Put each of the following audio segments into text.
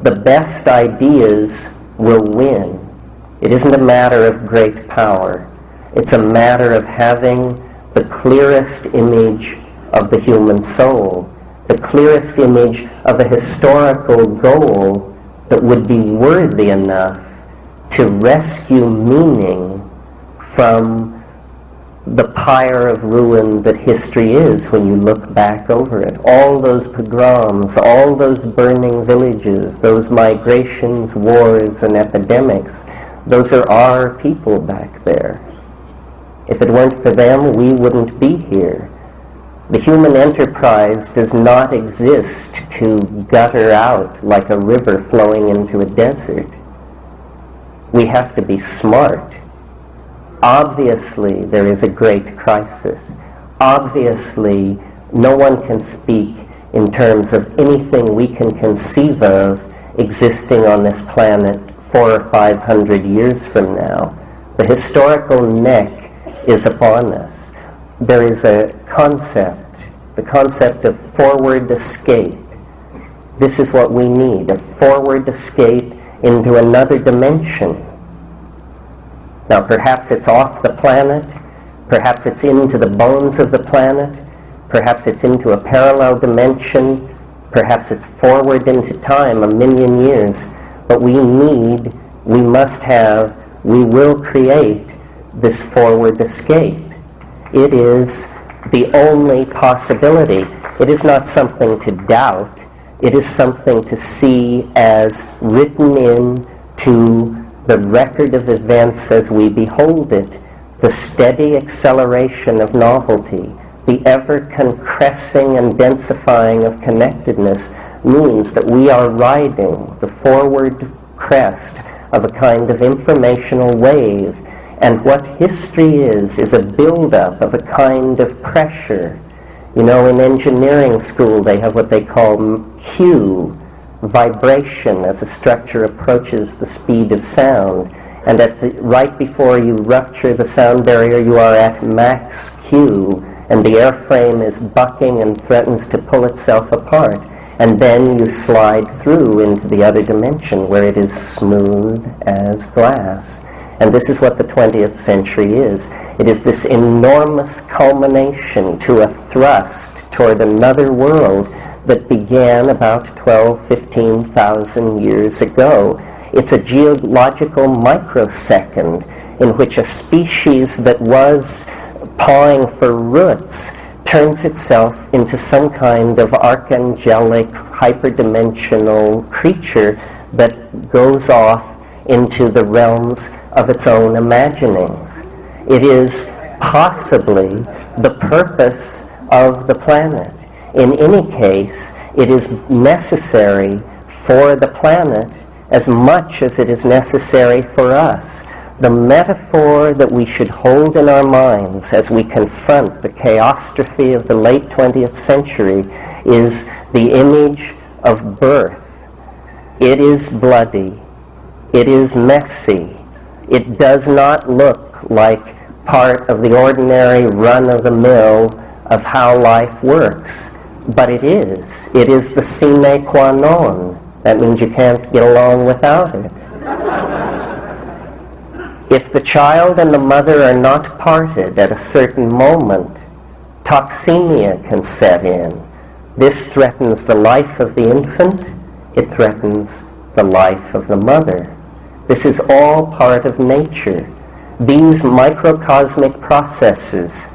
the best ideas will win. It isn't a matter of great power. It's a matter of having the clearest image of the human soul, the clearest image of a historical goal that would be worthy enough to rescue meaning from the pyre of ruin that history is when you look back over it. All those pogroms, all those burning villages, those migrations, wars, and epidemics, those are our people back there. If it weren't for them, we wouldn't be here. The human enterprise does not exist to gutter out like a river flowing into a desert. We have to be smart. Obviously, there is a great crisis. Obviously, no one can speak in terms of anything we can conceive of existing on this planet 400 or 500 years from now. The historical neck is upon us. There is a concept, the concept of forward escape. This is what we need, a forward escape into another dimension. Now, perhaps it's off the planet, perhaps it's into the bones of the planet, perhaps it's into a parallel dimension, perhaps it's forward into time, 1,000,000 years. But we must have, we will create this forward escape. It is the only possibility. It is not something to doubt. It is something to see as written in to the record of events as we behold it, the steady acceleration of novelty, the ever-concressing and densifying of connectedness means that we are riding the forward crest of a kind of informational wave. And what history is a build-up of a kind of pressure. You know, in engineering school they have what they call Q, vibration, as a structure approaches the speed of sound. And right before you rupture the sound barrier, you are at max Q, and the airframe is bucking and threatens to pull itself apart. And then you slide through into the other dimension where it is smooth as glass. And this is what the 20th century is. It is this enormous culmination to a thrust toward another world that began about 15,000 years ago. It's a geological microsecond in which a species that was pawing for roots turns itself into some kind of archangelic, hyperdimensional creature that goes off into the realms of its own imaginings. It is possibly the purpose of the planet. In any case, it is necessary for the planet as much as it is necessary for us. The metaphor that we should hold in our minds as we confront the chaostrophe of the late 20th century is the image of birth. It is bloody. It is messy. It does not look like part of the ordinary run-of-the-mill of how life works. But it is. It is the sine qua non. That means you can't get along without it. If the child and the mother are not parted at a certain moment, toxemia can set in. This threatens the life of the infant. It threatens the life of the mother. This is all part of nature. These microcosmic processes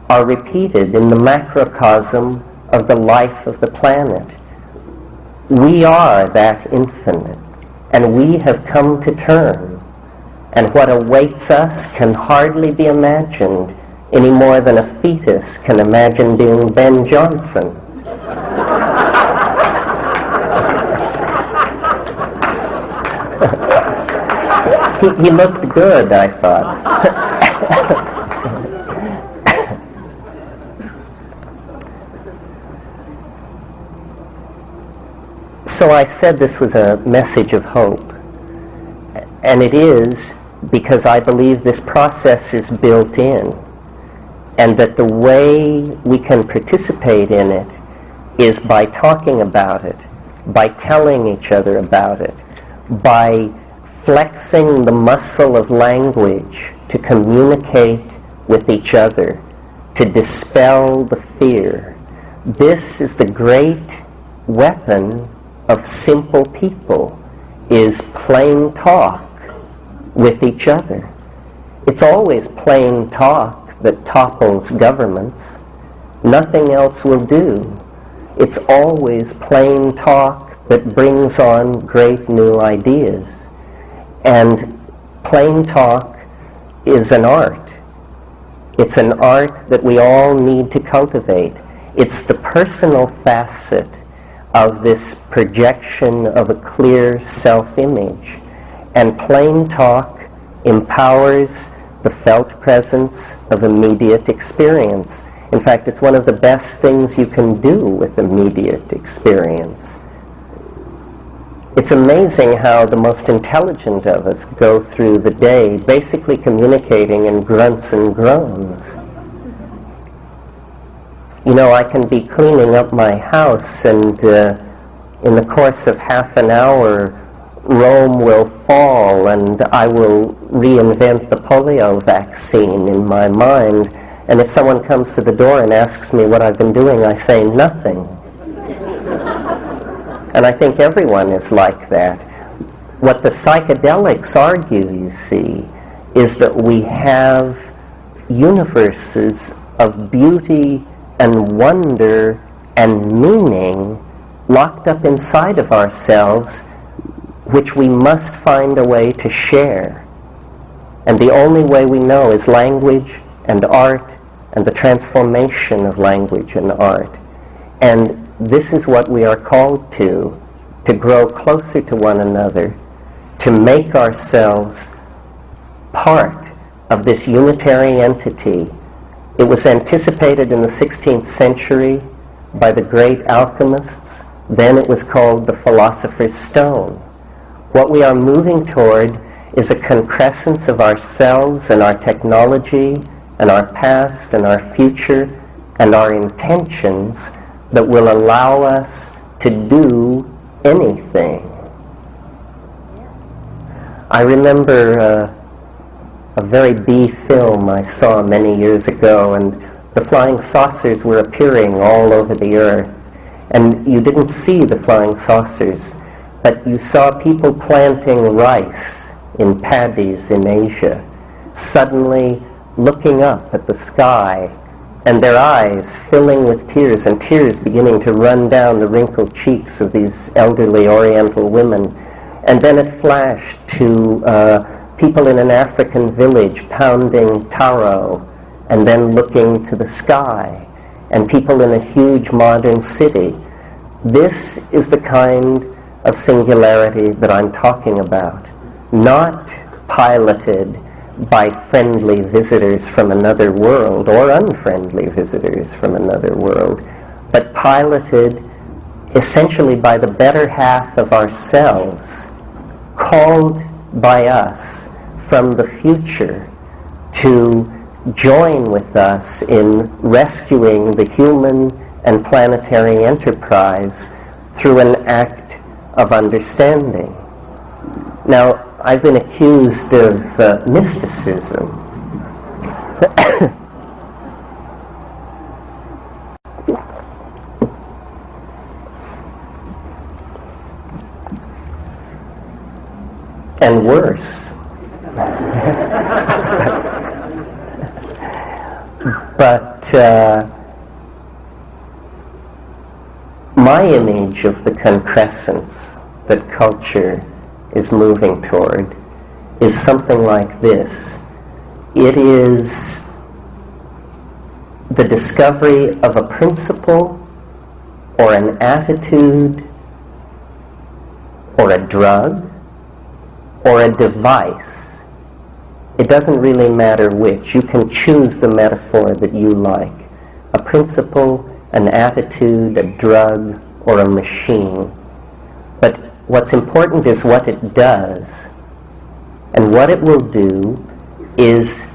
are repeated in the macrocosm of the life of the planet. We are that infinite, and we have come to term. And what awaits us can hardly be imagined any more than a fetus can imagine being Ben Jonson. He looked good, I thought. So I said this was a message of hope. And it is because I believe this process is built in, and that the way we can participate in it is by talking about it, by telling each other about it, by flexing the muscle of language to communicate with each other, to dispel the fear. This is the great weapon of simple people, is plain talk with each other. It's always plain talk that topples governments. Nothing else will do. It's always plain talk that brings on great new ideas. And plain talk is an art. It's an art that we all need to cultivate. It's the personal facet of this projection of a clear self-image. And plain talk empowers the felt presence of immediate experience. In fact, it's one of the best things you can do with immediate experience. It's amazing how the most intelligent of us go through the day basically communicating in grunts and groans. You know, I can be cleaning up my house, and in the course of half an hour, Rome will fall, and I will reinvent the polio vaccine in my mind. And if someone comes to the door and asks me what I've been doing, I say nothing. And I think everyone is like that. What the psychedelics argue, you see, is that we have universes of beauty and wonder and meaning locked up inside of ourselves, which we must find a way to share. And the only way we know is language and art and the transformation of language and art. And this is what we are called to grow closer to one another, to make ourselves part of this unitary entity. It was anticipated in the 16th century by the great alchemists. Then it was called the philosopher's stone. What we are moving toward is a concrescence of ourselves and our technology and our past and our future and our intentions that will allow us to do anything. I remember a very B film I saw many years ago, and the flying saucers were appearing all over the earth. And you didn't see the flying saucers, but you saw people planting rice in paddies in Asia, suddenly looking up at the sky, and their eyes filling with tears, and tears beginning to run down the wrinkled cheeks of these elderly Oriental women. And then it flashed to people in an African village pounding taro, and then looking to the sky, and people in a huge modern city. This is the kind of singularity that I'm talking about, not piloted by friendly visitors from another world or unfriendly visitors from another world, but piloted essentially by the better half of ourselves, called by us from the future to join with us in rescuing the human and planetary enterprise through an act of understanding. Now, I've been accused of mysticism. And worse. But my image of the concrescence that culture is moving toward is something like this. It is the discovery of a principle or an attitude or a drug or a device. It doesn't really matter which. You can choose the metaphor that you like. A principle, an attitude, a drug, or a machine. But what's important is what it does. And what it will do is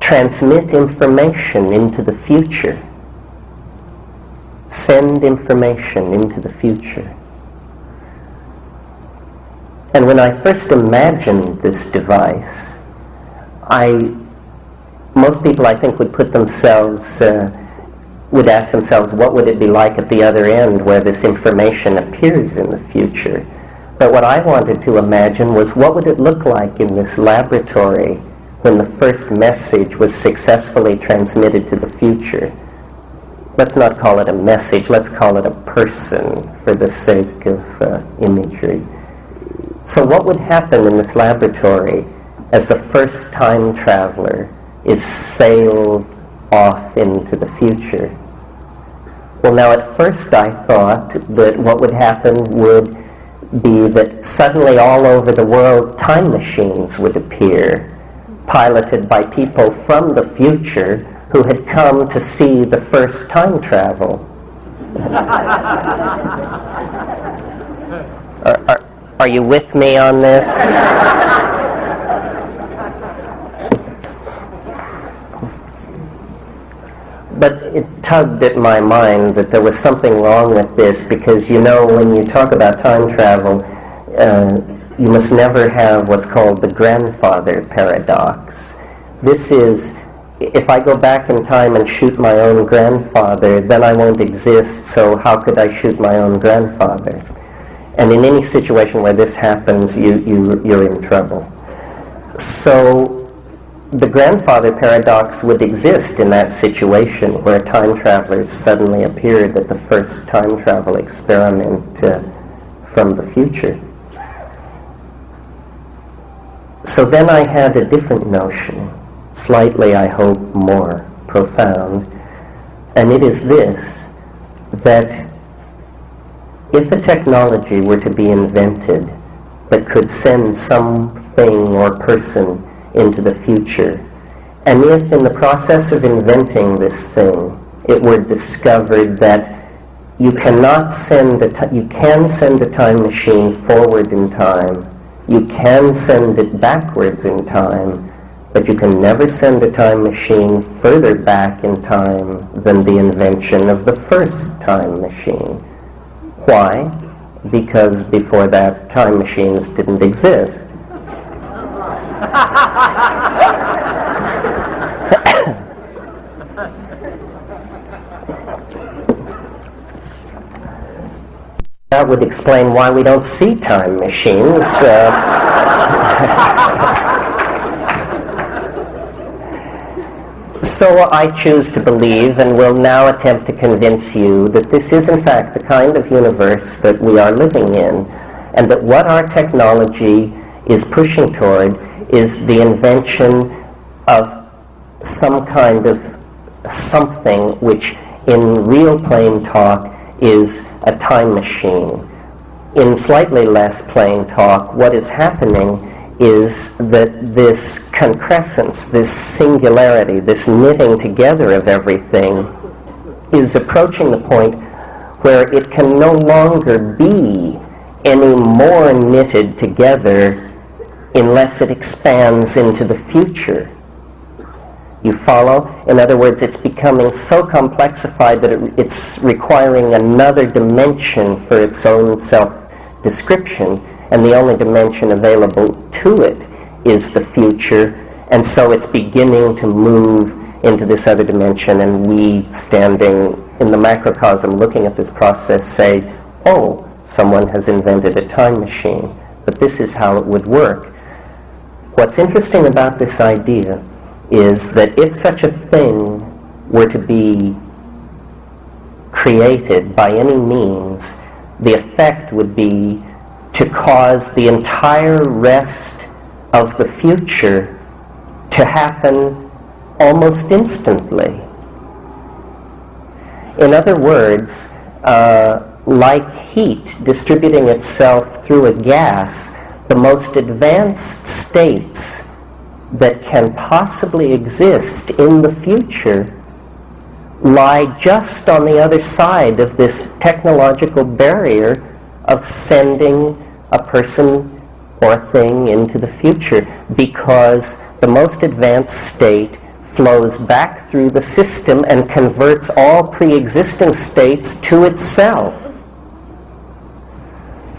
transmit information into the future. Send information into the future. And when I first imagined this device, most people, I think, would would ask themselves, what would it be like at the other end where this information appears in the future? But what I wanted to imagine was, what would it look like in this laboratory when the first message was successfully transmitted to the future? Let's not call it a message, let's call it a person for the sake of imagery. So what would happen in this laboratory as the first time traveler is sailed off into the future? Well, now at first I thought that what would happen would be that suddenly all over the world time machines would appear, piloted by people from the future who had come to see the first time travel. Are you with me on this? But it tugged at my mind that there was something wrong with this, because, you know, when you talk about time travel, you must never have what's called the grandfather paradox. This is, if I go back in time and shoot my own grandfather, then I won't exist, so how could I shoot my own grandfather? And in any situation where this happens, you're in trouble. So the grandfather paradox would exist in that situation where time travelers suddenly appeared at the first time travel experiment from the future. So then I had a different notion, slightly, I hope, more profound, and it is this, that if a technology were to be invented that could send something or person into the future, and if in the process of inventing this thing it were discovered that you can send a time machine forward in time, you can send it backwards in time, but you can never send a time machine further back in time than the invention of the first time machine. Why? Because before that, time machines didn't exist. That would explain why we don't see time machines. So I choose to believe, and will now attempt to convince you, that this is in fact the kind of universe that we are living in, and that what our technology is pushing toward is the invention of some kind of something which in real plain talk is a time machine. In slightly less plain talk, what is happening is that this concrescence, this singularity, this knitting together of everything is approaching the point where it can no longer be any more knitted together unless it expands into the future. You follow? In other words, it's becoming so complexified that it's requiring another dimension for its own self-description, and the only dimension available to it is the future, and so it's beginning to move into this other dimension, and we, standing in the macrocosm looking at this process, say, oh, someone has invented a time machine, but this is how it would work. What's interesting about this idea is that if such a thing were to be created by any means, the effect would be to cause the entire rest of the future to happen almost instantly. In other words, like heat distributing itself through a gas, the most advanced states that can possibly exist in the future lie just on the other side of this technological barrier of sending a person or a thing into the future, because the most advanced state flows back through the system and converts all pre-existing states to itself.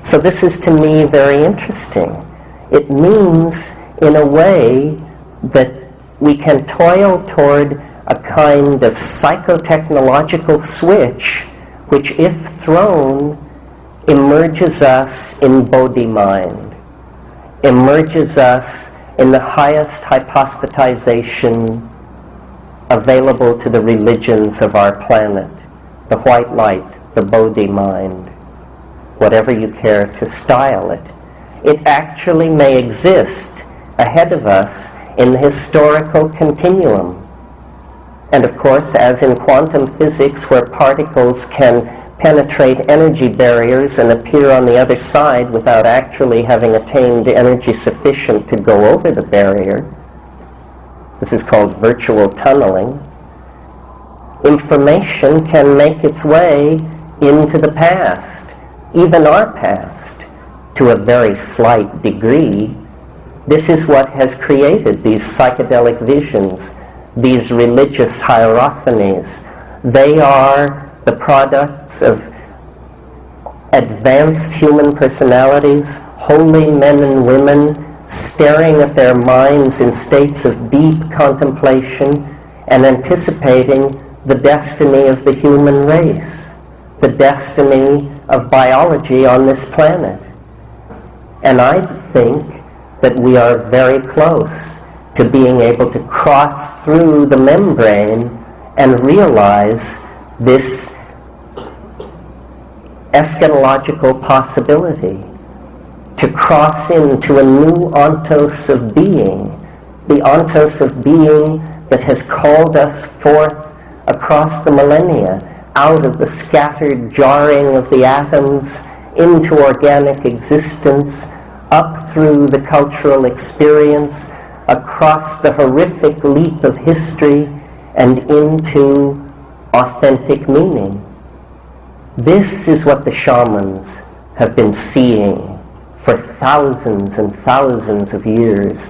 So this is to me very interesting. It means, in a way, that we can toil toward a kind of psychotechnological switch which, if thrown, immerges us in Bodhi mind, immerges us in the highest hypostatization available to the religions of our planet, the white light, the Bodhi mind, whatever you care to style it. It actually may exist ahead of us in the historical continuum. And of course, as in quantum physics, where particles can penetrate energy barriers and appear on the other side without actually having attained energy sufficient to go over the barrier, this is called virtual tunneling, information can make its way into the past, even our past, to a very slight degree. This is what has created these psychedelic visions, these religious hierophanies. They are the products of advanced human personalities, holy men and women, staring at their minds in states of deep contemplation and anticipating the destiny of the human race, the destiny of biology on this planet. And I think that we are very close to being able to cross through the membrane and realize this eschatological possibility, to cross into a new ontos of being, the ontos of being that has called us forth across the millennia, out of the scattered jarring of the atoms into organic existence, up through the cultural experience, across the horrific leap of history, and into authentic meaning. This is what the shamans have been seeing for thousands and thousands of years.